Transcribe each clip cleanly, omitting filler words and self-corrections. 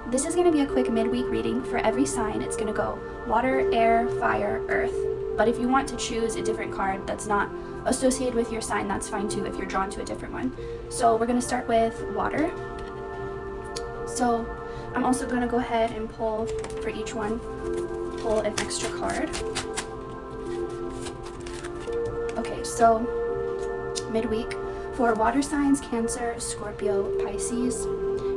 this is going to be a quick midweek reading for every sign. It's going to go water, air, fire, earth. But if you want to choose a different card that's not associated with your sign, that's fine too if you're drawn to a different one. So we're going to start with water. So I'm also going to go ahead and pull for each one, pull an extra card. Okay, so midweek for water signs, Cancer, Scorpio, Pisces.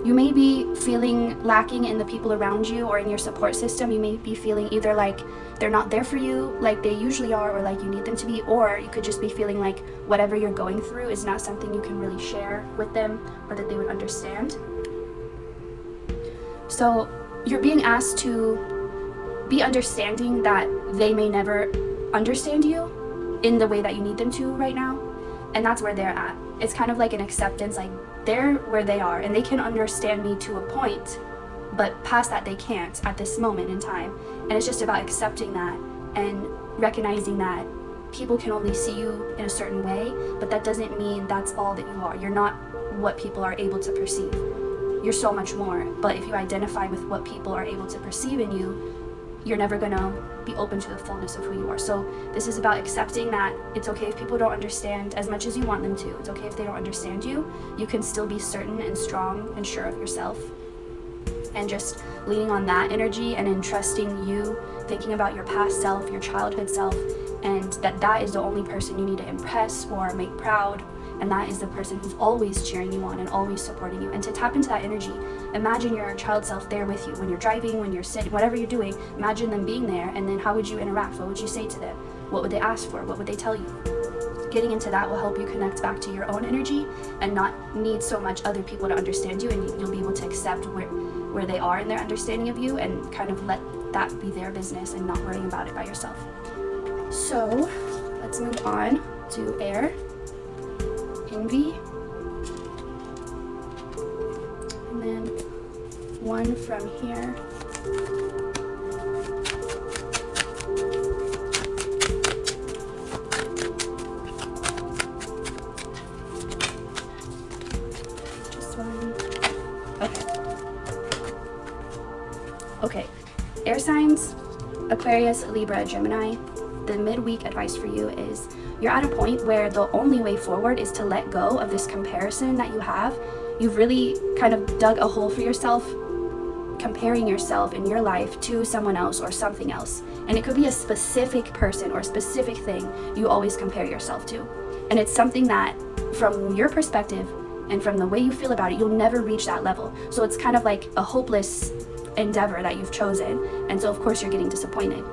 You may be feeling lacking in the people around you or in your support system. You may be feeling either like they're not there for you like they usually are, or like you need them to be, or you could just be feeling like whatever you're going through is not something you can really share with them or that they would understand. So you're being asked to be understanding that they may never understand you in the way that you need them to right now, and that's where they're at. It's kind of like an acceptance, like they're where they are and they can understand me to a point, but past that they can't at this moment in time. And it's just about accepting that and recognizing that people can only see you in a certain way, but that doesn't mean that's all that you are. You're not what people are able to perceive. You're so much more. But if you identify with what people are able to perceive in you, you're never gonna be open to the fullness of who you are. So this is about accepting that it's okay if people don't understand as much as you want them to. It's okay if they don't understand you. You can still be certain and strong and sure of yourself. And just leaning on that energy and entrusting you, thinking about your past self, your childhood self, and that is the only person you need to impress or make proud. And that is the person who's always cheering you on and always supporting you. And to tap into that energy, imagine your child self there with you when you're driving, when you're sitting, whatever you're doing. Imagine them being there, and then how would you interact? What would you say to them? What would they ask for? What would they tell you? Getting into that will help you connect back to your own energy and not need so much other people to understand you, and you'll be able to accept where they are in their understanding of you and kind of let that be their business and not worrying about it by yourself. So let's move on to air. Envy, and then one from here. Just one. Okay. Air signs, Aquarius, Libra, Gemini. The midweek advice for you is you're at a point where the only way forward is to let go of this comparison that you have. You've really kind of dug a hole for yourself, comparing yourself in your life to someone else or something else. And it could be a specific person or a specific thing you always compare yourself to. And it's something that, from your perspective and from the way you feel about it, you'll never reach that level. So it's kind of like a hopeless endeavor that you've chosen. And so of course you're getting disappointed.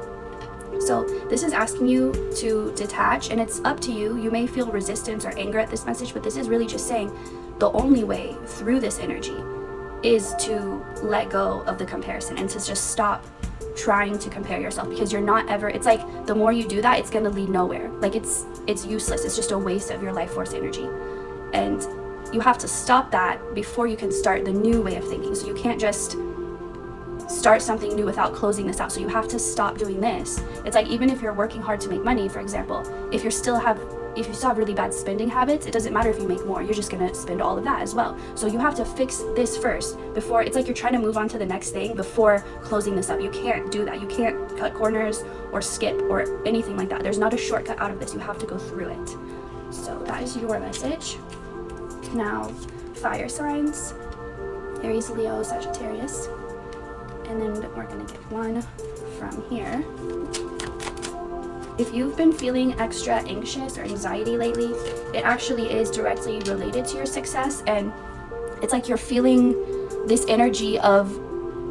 So this is asking you to detach, and it's up to you. You may feel resistance or anger at this message, but this is really just saying the only way through this energy is to let go of the comparison and to just stop trying to compare yourself, because you're not ever, it's like the more you do that, it's going to lead nowhere. Like it's useless. It's just a waste of your life force energy. And you have to stop that before you can start the new way of thinking. So you can't just start something new without closing this out. So you have to stop doing this. It's like, even if you're working hard to make money, for example, if you still have really bad spending habits, it doesn't matter if you make more, you're just gonna spend all of that as well. So you have to fix this first before, it's like you're trying to move on to the next thing before closing this up. You can't do that. You can't cut corners or skip or anything like that. There's not a shortcut out of this. You have to go through it. So that is your message. Now, fire signs, Aries, Leo, Sagittarius. And then we're gonna get one from here. If you've been feeling extra anxious or anxiety lately, it actually is directly related to your success. And it's like you're feeling this energy of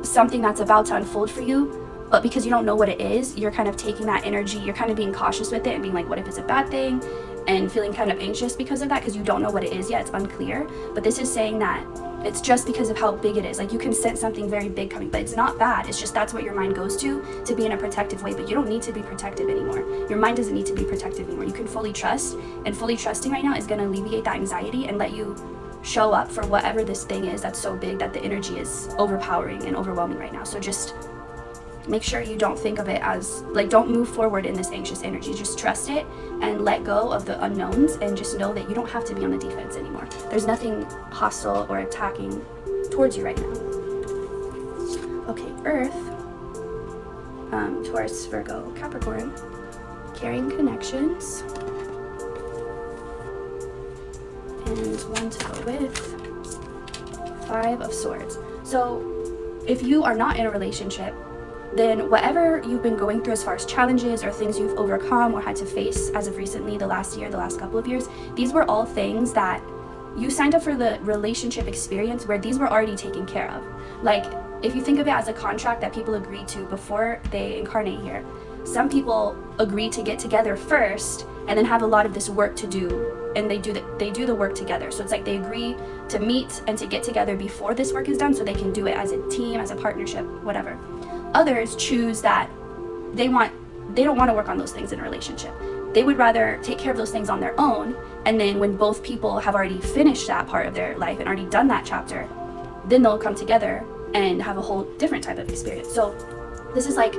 something that's about to unfold for you, but because you don't know what it is, you're kind of taking that energy, you're kind of being cautious with it and being like, what if it's a bad thing? And feeling kind of anxious because of that, because you don't know what it is yet, it's unclear. But this is saying that it's just because of how big it is. Like you can sense something very big coming, but it's not bad. It's just that's what your mind goes to be in a protective way. But you don't need to be protective anymore. Your mind doesn't need to be protective anymore. You can fully trust, and fully trusting right now is going to alleviate that anxiety and let you show up for whatever this thing is that's so big that the energy is overpowering and overwhelming right now. So just make sure you don't think of it as, like, don't move forward in this anxious energy. Just trust it and let go of the unknowns, and just know that you don't have to be on the defense anymore. There's nothing hostile or attacking towards you right now. Okay, Earth, Taurus, Virgo, Capricorn, carrying connections, and one to go with, Five of Swords. So if you are not in a relationship, then whatever you've been going through as far as challenges or things you've overcome or had to face as of recently, the last year, the last couple of years, these were all things that you signed up for the relationship experience where these were already taken care of. Like, if you think of it as a contract that people agree to before they incarnate here, some people agree to get together first and then have a lot of this work to do, and they do the work together. So it's like they agree to meet and to get together before this work is done so they can do it as a team, as a partnership, whatever. Others choose that they don't want to work on those things in a relationship. They would rather take care of those things on their own, and then when both people have already finished that part of their life and already done that chapter, then they'll come together and have a whole different type of experience. So this is like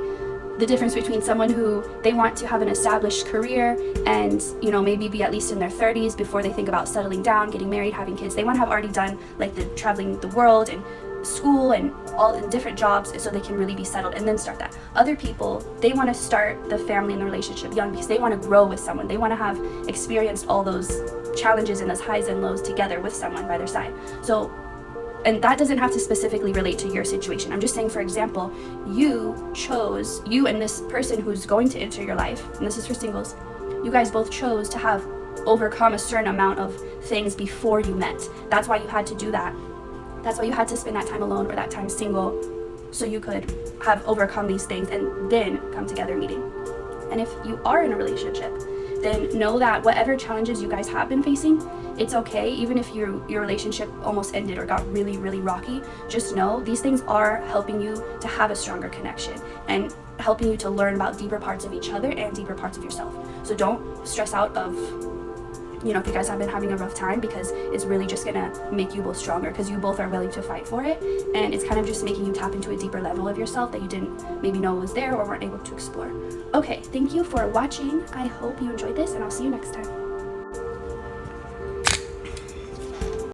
the difference between someone who they want to have an established career and, you know, maybe be at least in their 30s before they think about settling down, getting married, having kids. They want to have already done like the traveling the world and school and all in different jobs so they can really be settled and then start that. Other people, they want to start the family and the relationship young because they want to grow with someone. They want to have experienced all those challenges and those highs and lows together with someone by their side. So, and that doesn't have to specifically relate to your situation. I'm just saying, for example, you and this person who's going to enter your life, and this is for singles, you guys both chose to have overcome a certain amount of things before you met. That's why you had to do that. That's why you had to spend that time alone or that time single, so you could have overcome these things and then come together meeting. And if you are in a relationship, then know that whatever challenges you guys have been facing, it's okay. Even if your relationship almost ended or got really, really rocky, just know these things are helping you to have a stronger connection and helping you to learn about deeper parts of each other and deeper parts of yourself. So don't stress out of, you know, if you guys have been having a rough time, because it's really just gonna make you both stronger because you both are willing to fight for it, and it's kind of just making you tap into a deeper level of yourself that you didn't maybe know was there or weren't able to explore. Okay, thank you for watching. I hope you enjoyed this, and I'll see you next time.